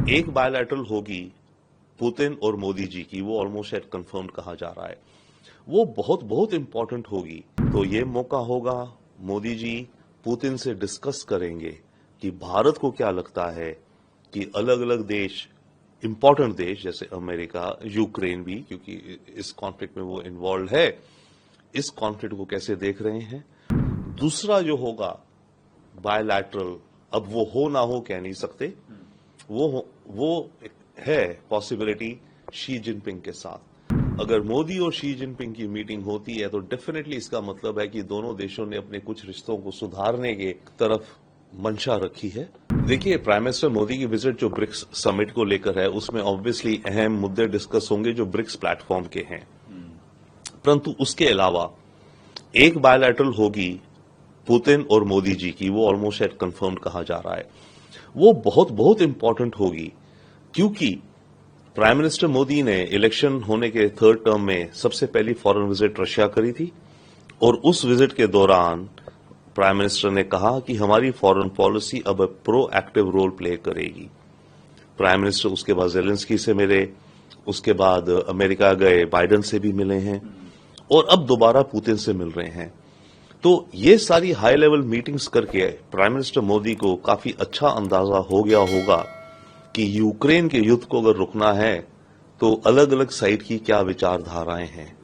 एक बायलैटरल होगी पुतिन और मोदी जी की, वो ऑलमोस्ट शायद कंफर्म्ड कहा जा रहा है। वो बहुत बहुत इंपॉर्टेंट होगी। तो ये मौका होगा, मोदी जी पुतिन से डिस्कस करेंगे कि भारत को क्या लगता है कि अलग अलग देश, इंपॉर्टेंट देश जैसे अमेरिका, यूक्रेन भी, क्योंकि इस कॉन्फ्लिक्ट में वो इन्वॉल्व है, इस कॉन्फ्लिक्ट को कैसे देख रहे हैं। दूसरा जो होगा बायलैटरल, अब वो हो ना हो कह नहीं सकते, वो है पॉसिबिलिटी शी जिनपिंग के साथ। अगर मोदी और शी जिनपिंग की मीटिंग होती है तो डेफिनेटली इसका मतलब है कि दोनों देशों ने अपने कुछ रिश्तों को सुधारने के तरफ मंशा रखी है। देखिए, प्राइम मिनिस्टर मोदी की विजिट जो ब्रिक्स समिट को लेकर है, उसमें ऑब्वियसली अहम मुद्दे डिस्कस होंगे जो ब्रिक्स प्लेटफॉर्म के हैं। परंतु उसके अलावा एक बायलैटरल होगी पुतिन और मोदी जी की, वो ऑलमोस्ट शायद कंफर्म्ड कहा जा रहा है। वो बहुत बहुत इंपॉर्टेंट होगी, क्योंकि प्राइम मिनिस्टर मोदी ने इलेक्शन होने के थर्ड टर्म में सबसे पहली फॉरेन विजिट रशिया करी थी, और उस विजिट के दौरान प्राइम मिनिस्टर ने कहा कि हमारी फॉरेन पॉलिसी अब प्रोएक्टिव रोल प्ले करेगी। प्राइम मिनिस्टर उसके बाद जेलेंस्की से मिले, उसके बाद अमेरिका गए, बाइडेन से भी मिले हैं, और अब दोबारा पुतिन से मिल रहे हैं। तो ये सारी हाई लेवल मीटिंग्स करके प्राइम मिनिस्टर मोदी को काफी अच्छा अंदाजा हो गया होगा कि यूक्रेन के युद्ध को अगर रुकना है तो अलग अलग साइड की क्या विचारधाराएं हैं।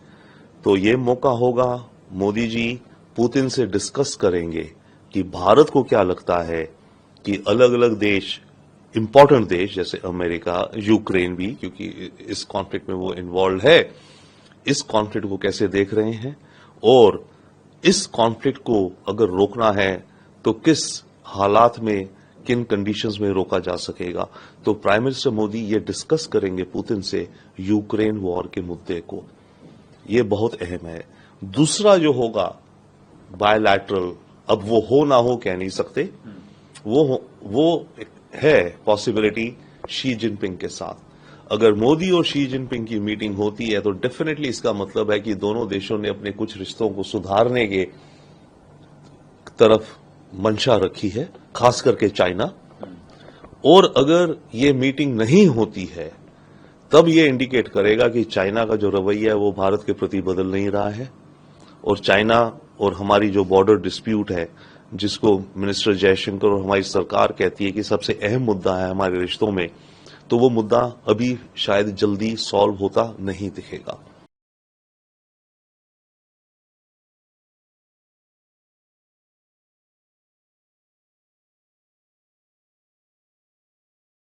तो ये मौका होगा, मोदी जी पुतिन से डिस्कस करेंगे कि भारत को क्या लगता है कि अलग अलग देश, इंपॉर्टेंट देश जैसे अमेरिका, यूक्रेन भी, क्योंकि इस कॉन्फ्लिक्ट में वो इन्वॉल्व है, इस कॉन्फ्लिक्ट को कैसे देख रहे हैं, और इस कॉन्फ्लिक्ट को अगर रोकना है तो किस हालात में, किन कंडीशंस में रोका जा सकेगा। तो प्राइम मिनिस्टर मोदी ये डिस्कस करेंगे पुतिन से यूक्रेन वॉर के मुद्दे को। ये बहुत अहम है। दूसरा जो होगा बायलैटरल, अब वो हो ना हो कह नहीं सकते, वो है पॉसिबिलिटी शी जिनपिंग के साथ। अगर मोदी और शी जिनपिंग की मीटिंग होती है तो डेफिनेटली इसका मतलब है कि दोनों देशों ने अपने कुछ रिश्तों को सुधारने के तरफ मंशा रखी है, खास करके चाइना। और अगर ये मीटिंग नहीं होती है तब ये इंडिकेट करेगा कि चाइना का जो रवैया है वो भारत के प्रति बदल नहीं रहा है, और चाइना और हमारी जो बॉर्डर डिस्प्यूट है, जिसको मिनिस्टर जयशंकर और हमारी सरकार कहती है कि सबसे अहम मुद्दा है हमारे रिश्तों में, तो वो मुद्दा अभी शायद जल्दी सॉल्व होता नहीं दिखेगा।